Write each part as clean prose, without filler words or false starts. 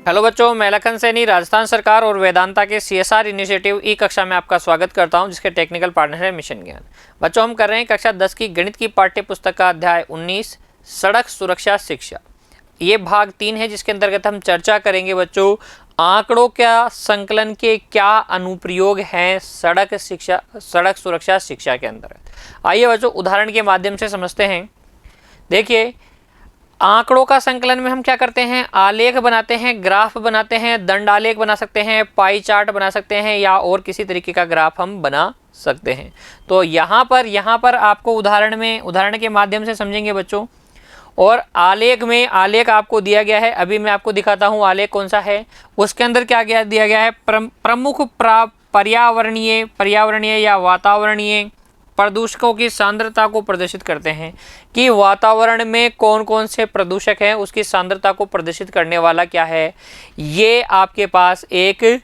Hello बच्चों, मैं लखन सैनी राजस्थान सरकार और वेदांता के सीएसआर इनिशिएटिव ई कक्षा में आपका स्वागत करता हूं, जिसके टेक्निकल पार्टनर है मिशन ज्ञान। बच्चों, हम कर रहे हैं कक्षा 10 की गणित की पाठ्य पुस्तक का अध्याय 19 सड़क सुरक्षा शिक्षा। ये भाग 3 है, जिसके अंतर्गत हम चर्चा करेंगे बच्चों आंकड़ों का संकलन के क्या अनुप्रयोग हैं सड़क सुरक्षा शिक्षा के अंतर्गत। आइए बच्चों उदाहरण के माध्यम से समझते हैं। देखिए, आंकड़ों का संकलन में हम क्या करते हैं, आलेख बनाते हैं, ग्राफ बनाते हैं, दंड आलेख बना सकते हैं, पाई चार्ट बना सकते हैं या और किसी तरीके का ग्राफ हम बना सकते हैं। तो यहाँ पर आपको उदाहरण के माध्यम से समझेंगे बच्चों। और आलेख आपको दिया गया है, अभी मैं आपको दिखाता हूँ आलेख कौन सा है। उसके अंदर क्या दिया गया है, प्रमुख पर्यावरणीय या वातावरणीय प्रदूषकों की सांद्रता को प्रदर्शित करते हैं कि वातावरण में कौन कौन से प्रदूषक हैं, उसकी सांद्रता को प्रदर्शित करने वाला क्या है। ये आपके पास एक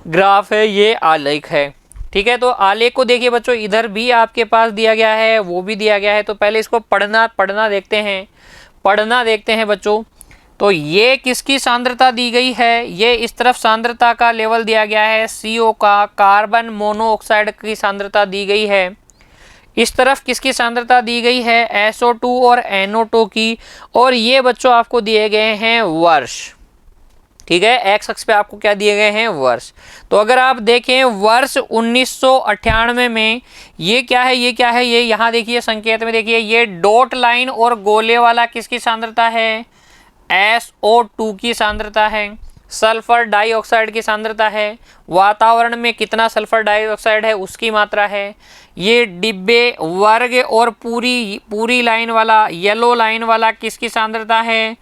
ग्राफ है, ये आलेख है। ठीक है, तो आलेख को देखिए बच्चों, इधर भी आपके पास दिया गया है, वो भी दिया गया है। तो पहले इसको पढ़ना देखते हैं बच्चों। तो ये किसकी सांद्रता दी गई है, ये इस तरफ सांद्रता का लेवल दिया गया है CO का, कार्बन मोनोऑक्साइड की सांद्रता दी गई है। इस तरफ किसकी सांद्रता दी गई है, SO2 और NO2 की। और ये बच्चों आपको दिए गए हैं वर्ष। ठीक है, एक्स अक्ष पे आपको क्या दिए गए हैं, वर्ष। तो अगर आप देखें वर्ष 1998 में ये क्या है, ये यहाँ देखिए संकेत में देखिए, ये डॉट लाइन और गोले वाला किसकी सांद्रता है, SO2 की सांद्रता है। सल्फर डाइऑक्साइड की सांद्रता है, वातावरण में कितना सल्फर डाइऑक्साइड है उसकी मात्रा है। ये डिब्बे वर्ग और पूरी लाइन वाला, येलो लाइन वाला किसकी सांद्रता है,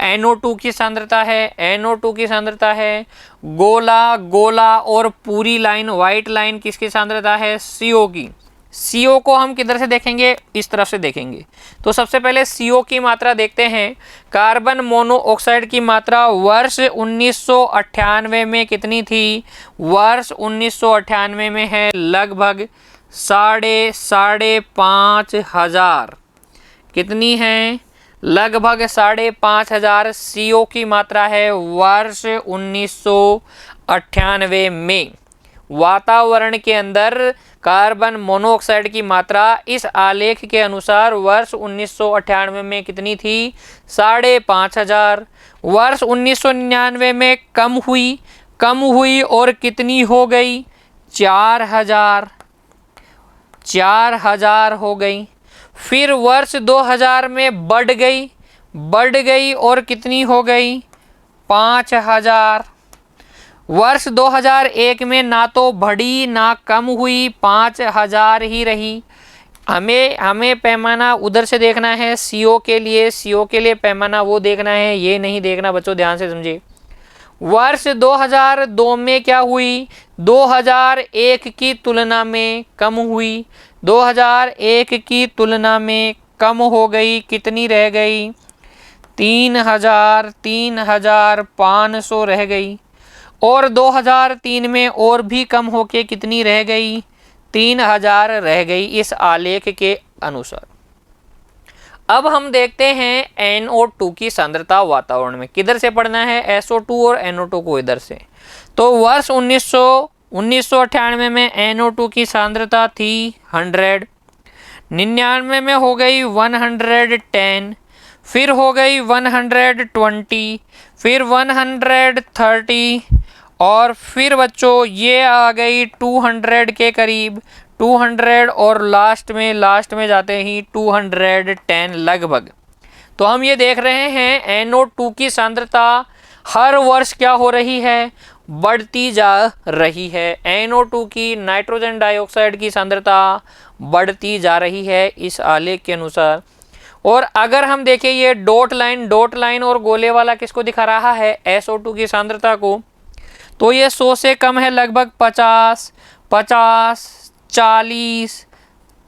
NO2 की सांद्रता है। गोला और पूरी लाइन वाइट लाइन किसकी सांद्रता है, CO की। CO को हम किधर से देखेंगे, इस तरफ से देखेंगे। तो सबसे पहले CO की मात्रा देखते हैं। कार्बन मोनोऑक्साइड की मात्रा वर्ष 1998 में कितनी थी, वर्ष 1998 में है लगभग 5,500। कितनी है, लगभग 5,500 CO की मात्रा है वर्ष 1998 में। वातावरण के अंदर कार्बन मोनोऑक्साइड की मात्रा इस आलेख के अनुसार वर्ष 1998 में कितनी थी, 5,500। वर्ष 1999 में कम हुई और कितनी हो गई, 4,000 हो गई। फिर वर्ष 2000 में बढ़ गई और कितनी हो गई, 5,000। वर्ष 2001 में ना तो बढ़ी ना कम हुई, 5,000 ही रही। हमें पैमाना उधर से देखना है, CO के लिए पैमाना वो देखना है, ये नहीं देखना बच्चों, ध्यान से समझिए। वर्ष 2002 में क्या हुई, 2001 की तुलना में कम हुई, 2001 की तुलना में कम हो गई। कितनी रह गई, 3,500 रह गई। और 2003 में और भी कम होके कितनी रह गई, 3,000 रह गई इस आलेख के अनुसार। अब हम देखते हैं NO2 की सांद्रता वातावरण में। किधर से पढ़ना है, SO2 और NO2 को इधर से। तो वर्ष 1998 में NO2 की सांद्रता थी 100, 99 में हो गई 110, फिर हो गई 120, फिर 130 और फिर बच्चों ये आ गई 200 के करीब, 200 और लास्ट में जाते ही 210 लगभग। तो हम ये देख रहे हैं NO2 की सांद्रता हर वर्ष क्या हो रही है, बढ़ती जा रही है। NO2 की, नाइट्रोजन डाइऑक्साइड की सांद्रता बढ़ती जा रही है इस आलेख के अनुसार। और अगर हम देखें ये डॉट लाइन और गोले वाला किसको दिखा रहा है, SO2 की सांद्रता को। तो ये 100 से कम है, लगभग 50, 40,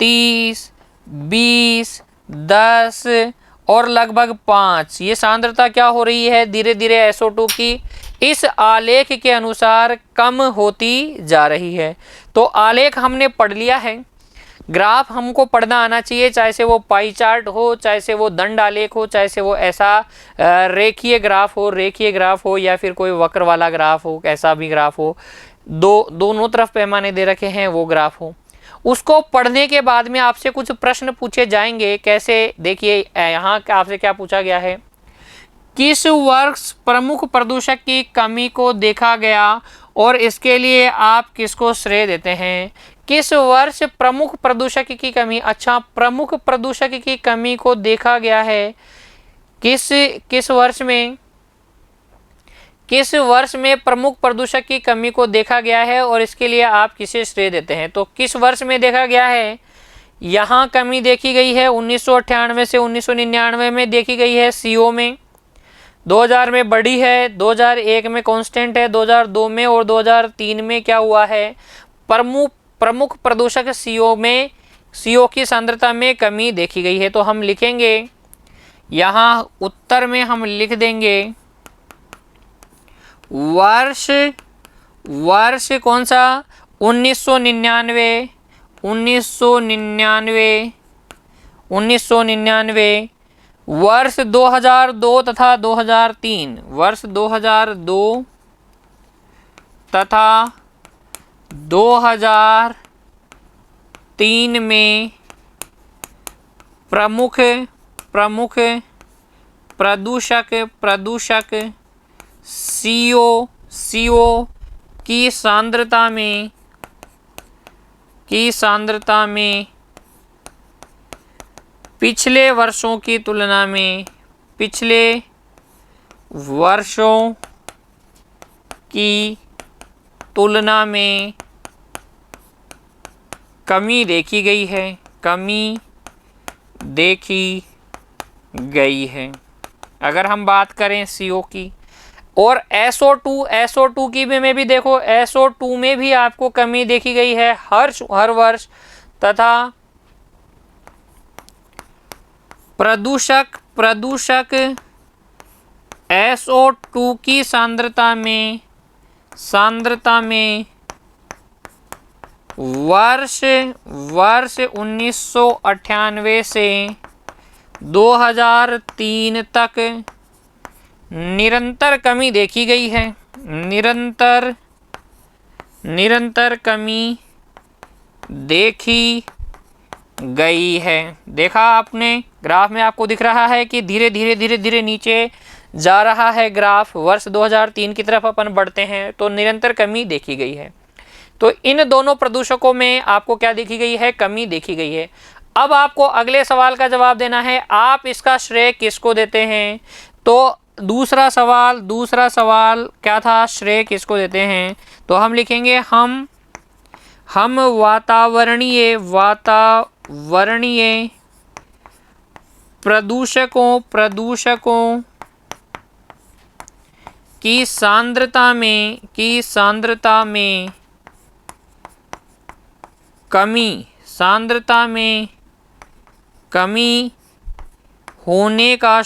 30, 20, 10 और लगभग 5। ये सांद्रता क्या हो रही है, धीरे धीरे SO2 की इस आलेख के अनुसार कम होती जा रही है। तो आलेख हमने पढ़ लिया है ग्राफ हमको पढ़ना आना चाहिए, चाहे से वो पाई चार्ट हो, चाहे से वो दंड आलेख हो, चाहे से वो ऐसा रेखीय ग्राफ हो या फिर कोई वक्र वाला ग्राफ हो, कैसा भी ग्राफ हो, दोनों तरफ पैमाने दे रखे हैं वो ग्राफ हो। उसको पढ़ने के बाद में आपसे कुछ प्रश्न पूछे जाएंगे। कैसे, देखिए यहाँ आपसे क्या पूछा गया है, किस वर्ष प्रमुख प्रदूषक की कमी को देखा गया और इसके लिए आप किसको श्रेय देते हैं। किस वर्ष प्रमुख प्रदूषक की कमी, अच्छा प्रमुख प्रदूषक की कमी को देखा गया है, किस वर्ष में प्रमुख प्रदूषक की कमी को देखा गया है और इसके लिए आप किसे श्रेय देते हैं। तो किस वर्ष में देखा गया है, यहाँ कमी देखी गई है 1998 से 1999 में देखी गई है CO में, 2000 में बढ़ी है, 2001 में कांस्टेंट है, 2002 में और 2003 में क्या हुआ है, प्रमुख प्रदूषक CO की सांद्रता में कमी देखी गई है। तो हम लिखेंगे यहाँ उत्तर में हम लिख देंगे वर्ष कौन सा, 1999, वर्ष 2002 तथा 2003, वर्ष 2002 तथा 2003 में प्रमुख प्रदूषक CO की सांद्रता में पिछले वर्षों की तुलना में कमी देखी गई है। अगर हम बात करें CO की, और SO2 की में भी देखो, SO2 में भी आपको कमी देखी गई है हर वर्ष, तथा प्रदूषक SO2 की सांद्रता में वर्ष 1998 से 2003 तक निरंतर कमी देखी गई है, निरंतर कमी देखी गई है। देखा आपने ग्राफ में, आपको दिख रहा है कि धीरे धीरे नीचे जा रहा है ग्राफ, वर्ष 2003 की तरफ अपन बढ़ते हैं तो निरंतर कमी देखी गई है। तो इन दोनों प्रदूषकों में आपको क्या देखी गई है, कमी देखी गई है। अब आपको अगले सवाल का जवाब देना है, आप इसका श्रेय किसको देते हैं। तो दूसरा सवाल क्या था, श्रेय किसको देते हैं। तो हम लिखेंगे हम वातावरणीय प्रदूषकों की सांद्रता में कमी होने का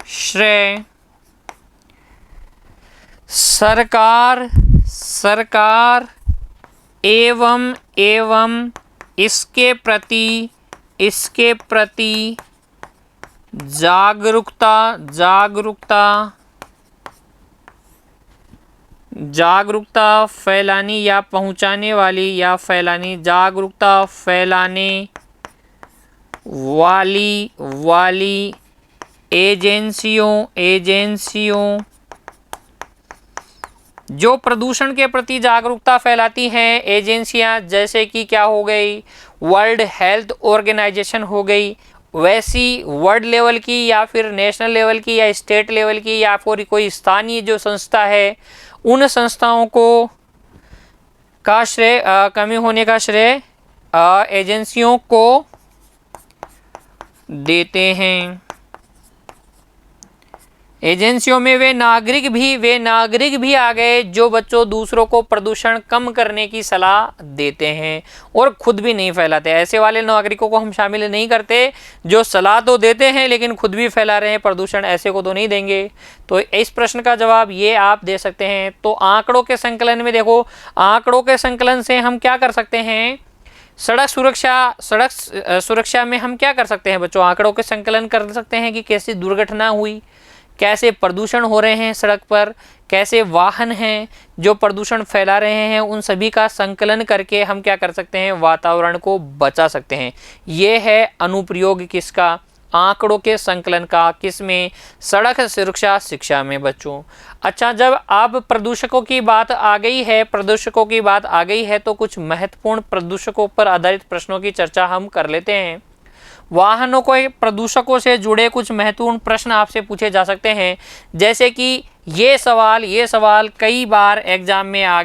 श्रेय सरकार एवं इसके प्रति जागरूकता फैलाने या पहुंचाने वाली जागरूकता फैलाने वाली एजेंसियों जो प्रदूषण के प्रति जागरूकता फैलाती हैं, एजेंसियां जैसे कि क्या हो गई, वर्ल्ड हेल्थ ऑर्गेनाइजेशन हो गई, वैसी वर्ल्ड लेवल की या फिर नेशनल लेवल की या स्टेट लेवल की या फिर कोई स्थानीय जो संस्था है, उन संस्थाओं को का श्रेय कमी होने का श्रेय एजेंसियों को देते हैं। एजेंसियों में वे नागरिक भी आ गए जो बच्चों दूसरों को प्रदूषण कम करने की सलाह देते हैं और खुद भी नहीं फैलाते। ऐसे वाले नागरिकों को हम शामिल नहीं करते जो सलाह तो देते हैं लेकिन खुद भी फैला रहे हैं प्रदूषण, ऐसे को तो नहीं देंगे। तो इस प्रश्न का जवाब ये आप दे सकते हैं। तो आंकड़ों के संकलन में देखो, आंकड़ों के संकलन से हम क्या कर सकते हैं, सड़क सुरक्षा में हम क्या कर सकते हैं बच्चों, आंकड़ों के संकलन कर सकते हैं कि कैसी दुर्घटना हुई, कैसे प्रदूषण हो रहे हैं सड़क पर, कैसे वाहन हैं जो प्रदूषण फैला रहे हैं, उन सभी का संकलन करके हम क्या कर सकते हैं, वातावरण को बचा सकते हैं। ये है अनुप्रयोग किसका, आंकड़ों के संकलन का, किसमें, सड़क सुरक्षा शिक्षा में बच्चों। अच्छा, जब अब प्रदूषकों की बात आ गई है तो कुछ महत्वपूर्ण प्रदूषकों पर आधारित प्रश्नों की चर्चा हम कर लेते हैं। वाहनों को प्रदूषकों से जुड़े कुछ महत्वपूर्ण प्रश्न आपसे पूछे जा सकते हैं, जैसे कि ये सवाल कई बार एग्जाम में आ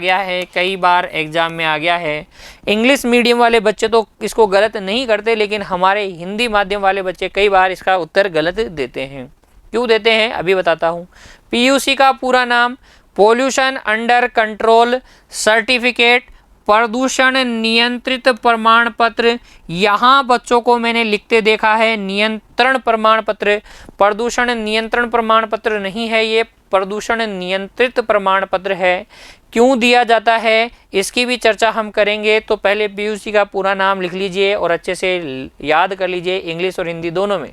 गया है। इंग्लिश मीडियम वाले बच्चे तो इसको गलत नहीं करते, लेकिन हमारे हिंदी माध्यम वाले बच्चे कई बार इसका उत्तर गलत देते हैं। क्यों देते हैं अभी बताता हूँ। पीयूसी का पूरा नाम पोल्यूशन अंडर कंट्रोल सर्टिफिकेट, प्रदूषण नियंत्रित प्रमाण पत्र। यहाँ बच्चों को मैंने लिखते देखा है नियंत्रण प्रमाण पत्र, प्रदूषण नियंत्रण प्रमाण पत्र नहीं है, ये प्रदूषण नियंत्रित प्रमाण पत्र है। क्यों दिया जाता है इसकी भी चर्चा हम करेंगे। तो पहले पीयूसी का पूरा नाम लिख लीजिए और अच्छे से याद कर लीजिए, इंग्लिश और हिंदी दोनों में।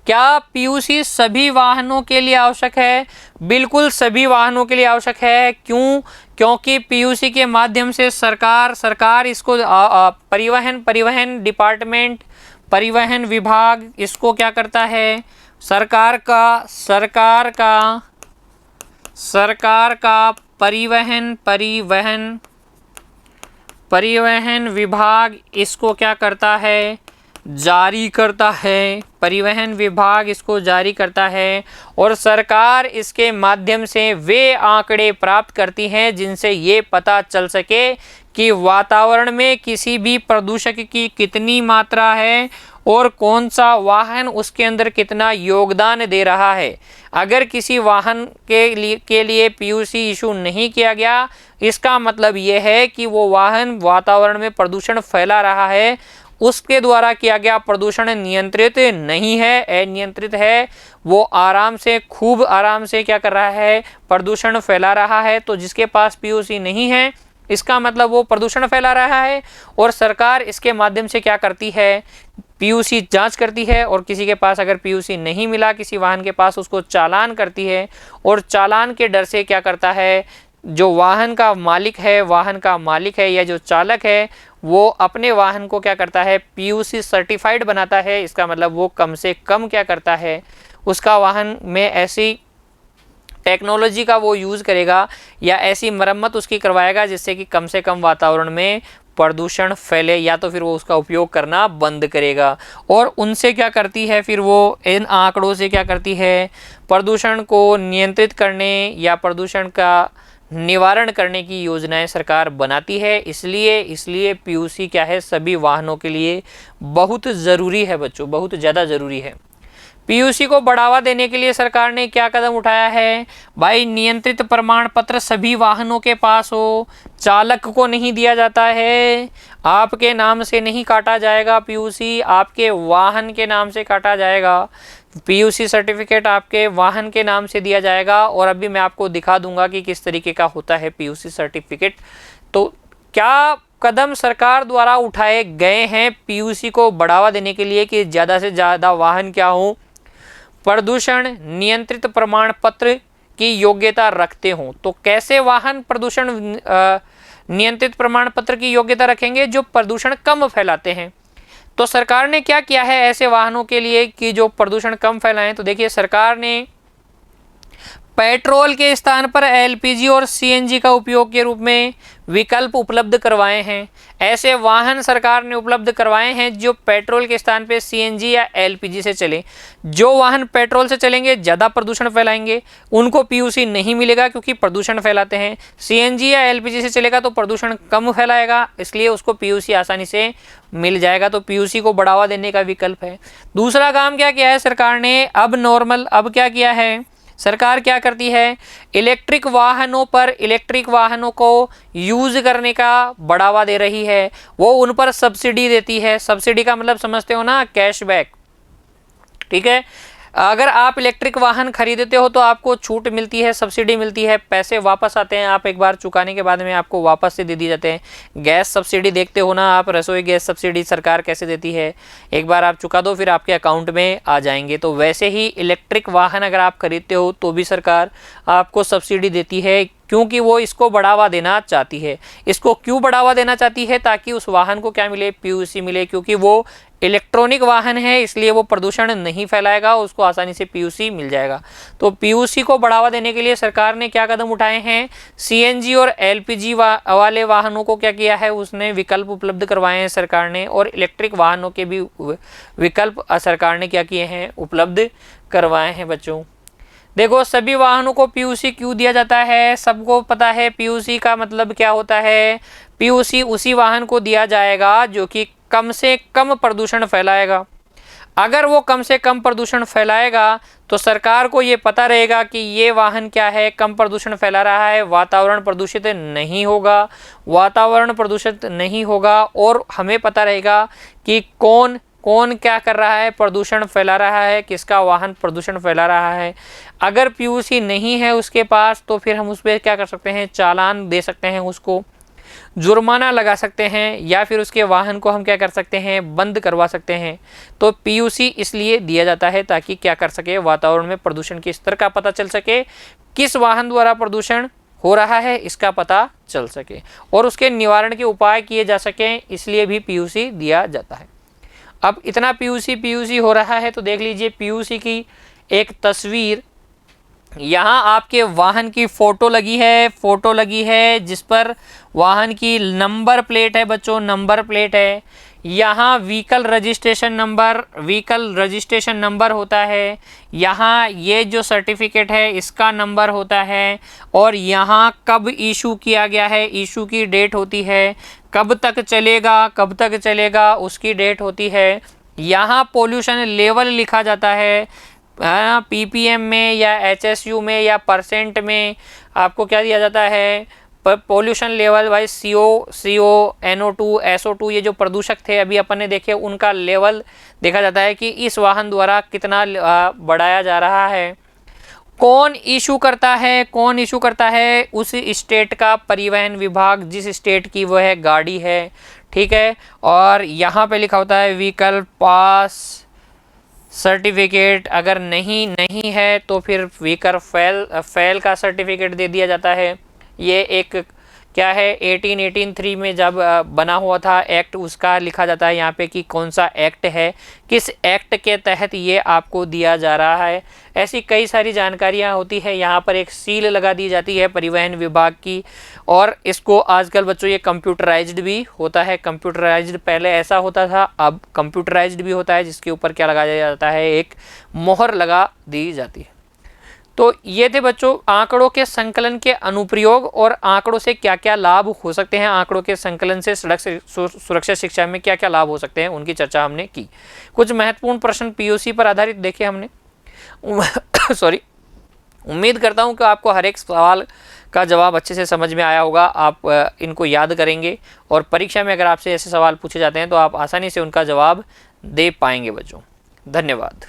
क्या पीयूसी सभी वाहनों के लिए आवश्यक है? बिल्कुल सभी वाहनों के लिए आवश्यक है। क्यों? क्योंकि पीयूसी के माध्यम से सरकार इसको परिवहन डिपार्टमेंट, परिवहन विभाग इसको क्या करता है, सरकार का परिवहन विभाग इसको क्या करता है, जारी करता है। परिवहन विभाग इसको जारी करता है और सरकार इसके माध्यम से वे आंकड़े प्राप्त करती हैं जिनसे ये पता चल सके कि वातावरण में किसी भी प्रदूषक की कितनी मात्रा है और कौन सा वाहन उसके अंदर कितना योगदान दे रहा है। अगर किसी वाहन के लिए पीयूसी इशू नहीं किया गया, इसका मतलब ये है कि वो वाहन वातावरण में प्रदूषण फैला रहा है, उसके द्वारा किया गया प्रदूषण नियंत्रित नहीं है, अनियंत्रित है, वो खूब आराम से क्या कर रहा है, प्रदूषण फैला रहा है। तो जिसके पास पीयूसी नहीं है इसका मतलब वो प्रदूषण फैला रहा है और सरकार इसके माध्यम से क्या करती है, पीयूसी जांच करती है और किसी के पास अगर पीयूसी नहीं मिला किसी वाहन के पास, उसको चालान करती है और चालान के डर से क्या करता है, जो वाहन का मालिक है या जो चालक है वो अपने वाहन को क्या करता है, पीयूसी सर्टिफाइड बनाता है। इसका मतलब वो कम से कम क्या करता है, उसका वाहन में ऐसी टेक्नोलॉजी का वो यूज़ करेगा या ऐसी मरम्मत उसकी करवाएगा जिससे कि कम से कम वातावरण में प्रदूषण फैले, या तो फिर वो उसका उपयोग करना बंद करेगा। और उनसे क्या करती है, फिर वो इन आंकड़ों से क्या करती है, प्रदूषण को नियंत्रित करने या प्रदूषण का निवारण करने की योजनाएं सरकार बनाती है। इसलिए पीयूसी क्या है, सभी वाहनों के लिए बहुत ज़रूरी है बच्चों, बहुत ज़्यादा ज़रूरी है। पीयूसी को बढ़ावा देने के लिए सरकार ने क्या कदम उठाया है भाई, नियंत्रित प्रमाण पत्र सभी वाहनों के पास हो, चालक को नहीं दिया जाता है, आपके नाम से नहीं काटा जाएगा पीयूसी, आपके वाहन के नाम से काटा जाएगा। पीयूसी सर्टिफिकेट आपके वाहन के नाम से दिया जाएगा और अभी मैं आपको दिखा दूंगा कि किस तरीके का होता है पीयूसी सर्टिफिकेट। तो क्या कदम सरकार द्वारा उठाए गए हैं पीयूसी को बढ़ावा देने के लिए कि ज़्यादा से ज़्यादा वाहन क्या हो, प्रदूषण नियंत्रित प्रमाण पत्र की योग्यता रखते हों। तो कैसे वाहन प्रदूषण नियंत्रित प्रमाण पत्र की योग्यता रखेंगे, जो प्रदूषण कम फैलाते हैं। तो सरकार ने क्या किया है ऐसे वाहनों के लिए कि जो प्रदूषण कम फैलाएं, तो देखिए सरकार ने पेट्रोल के स्थान पर एलपीजी और सीएनजी का उपयोग के रूप में विकल्प उपलब्ध करवाए हैं। ऐसे वाहन सरकार ने उपलब्ध करवाए हैं जो पेट्रोल के स्थान पे सीएनजी या एलपीजी से चले। जो वाहन पेट्रोल से चलेंगे ज़्यादा प्रदूषण फैलाएंगे, उनको पीयूसी नहीं मिलेगा क्योंकि प्रदूषण फैलाते हैं। सीएनजी या एलपीजी से चलेगा तो प्रदूषण कम फैलाएगा, इसलिए उसको पीयूसी आसानी से मिल जाएगा। तो पीयूसी को बढ़ावा देने का विकल्प है। दूसरा काम क्या किया है सरकार ने, अब क्या किया है सरकार, क्या करती है, इलेक्ट्रिक वाहनों को यूज़ करने का बढ़ावा दे रही है। वो उन पर सब्सिडी देती है। सब्सिडी का मतलब समझते हो ना, कैशबैक। ठीक है, अगर आप इलेक्ट्रिक वाहन खरीदते हो तो आपको छूट मिलती है, सब्सिडी मिलती है, पैसे वापस आते हैं, आप एक बार चुकाने के बाद में आपको वापस से दे दिए जाते हैं। गैस सब्सिडी देखते हो ना आप, रसोई गैस सब्सिडी सरकार कैसे देती है, एक बार आप चुका दो फिर आपके अकाउंट में आ जाएंगे। तो वैसे ही इलेक्ट्रिक वाहन अगर आप खरीदते हो तो भी सरकार आपको सब्सिडी देती है, क्योंकि वो इसको बढ़ावा देना चाहती है। इसको क्यों बढ़ावा देना चाहती है, ताकि उस वाहन को क्या मिले, पीयूसी मिले, क्योंकि वो इलेक्ट्रॉनिक वाहन है, इसलिए वो प्रदूषण नहीं फैलाएगा, उसको आसानी से पीयूसी मिल जाएगा। तो पीयूसी को बढ़ावा देने के लिए सरकार ने क्या कदम उठाए हैं, सीएनजी और एलपीजी वाले वाहनों को क्या किया है, उसने विकल्प उपलब्ध करवाए हैं सरकार ने, और इलेक्ट्रिक वाहनों के भी विकल्प सरकार ने क्या किए हैं, उपलब्ध करवाए हैं बच्चों। देखो, सभी वाहनों को पीयूसी क्यों दिया जाता है, सबको पता है पीयूसी का मतलब क्या होता है। पीयूसी उसी वाहन को दिया जाएगा जो कि कम से कम प्रदूषण फैलाएगा। अगर वो कम से कम प्रदूषण फैलाएगा तो सरकार को ये पता रहेगा कि ये वाहन क्या है, कम प्रदूषण फैला रहा है, वातावरण प्रदूषित नहीं होगा, और हमें पता रहेगा कि कौन क्या कर रहा है, प्रदूषण फैला रहा है, किसका वाहन प्रदूषण फैला रहा है। अगर पीयूसी नहीं है उसके पास तो फिर हम उस पर क्या कर सकते हैं, चालान दे सकते हैं, उसको जुर्माना लगा सकते हैं, या फिर उसके वाहन को हम क्या कर सकते हैं, बंद करवा सकते हैं। तो पीयूसी इसलिए दिया जाता है ताकि क्या कर सके, वातावरण में प्रदूषण के स्तर का पता चल सके, किस वाहन द्वारा प्रदूषण हो रहा है इसका पता चल सके, और उसके निवारण के उपाय किए जा सकें, इसलिए भी पीयूसी दिया जाता है। अब इतना पीयूसी हो रहा है तो देख लीजिए पीयूसी की एक तस्वीर, यहाँ आपके वाहन की फ़ोटो लगी है जिस पर वाहन की नंबर प्लेट है बच्चों, नंबर प्लेट है। यहाँ व्हीकल रजिस्ट्रेशन नंबर होता है, यहाँ ये जो सर्टिफिकेट है इसका नंबर होता है, और यहाँ कब इशू किया गया है, इशू की डेट होती है, कब तक चलेगा उसकी डेट होती है। यहाँ पोल्यूशन लेवल लिखा जाता है, पीपीएम में या एचएसयू में या परसेंट में आपको क्या दिया जाता है, pollution level wise CO, NO2, SO2, ये जो प्रदूषक थे अभी अपन ने देखे, उनका लेवल देखा जाता है कि इस वाहन द्वारा कितना बढ़ाया जा रहा है। कौन इशू करता है, उस स्टेट का परिवहन विभाग, जिस स्टेट की वो है गाड़ी है, ठीक है। और यहाँ पे लिखा होता है व्हीकल पास सर्टिफिकेट, अगर नहीं है तो फिर व्हीकल फेल का सर्टिफिकेट दे दिया जाता है। ये एक क्या है, 1883 में जब बना हुआ था एक्ट, उसका लिखा जाता है यहाँ पे कि कौन सा एक्ट है, किस एक्ट के तहत ये आपको दिया जा रहा है। ऐसी कई सारी जानकारियाँ होती है। यहाँ पर एक सील लगा दी जाती है परिवहन विभाग की, और इसको आजकल बच्चों ये कंप्यूटराइज्ड भी होता है। कंप्यूटराइज्ड पहले ऐसा होता था, अब कंप्यूटराइज्ड भी होता है, जिसके ऊपर क्या लगाया जाता है, एक मोहर लगा दी जाती है। तो ये थे बच्चों आंकड़ों के संकलन के अनुप्रयोग और आंकड़ों से क्या क्या लाभ हो सकते हैं, आंकड़ों के संकलन से सड़क सुरक्षा शिक्षा में क्या क्या लाभ हो सकते हैं, उनकी चर्चा हमने की। कुछ महत्वपूर्ण प्रश्न पीयूसी पर आधारित देखे हमने। उम्मीद करता हूं कि आपको हर एक सवाल का जवाब अच्छे से समझ में आया होगा। आप इनको याद करेंगे और परीक्षा में अगर आपसे ऐसे सवाल पूछे जाते हैं तो आप आसानी से उनका जवाब दे पाएंगे बच्चों। धन्यवाद।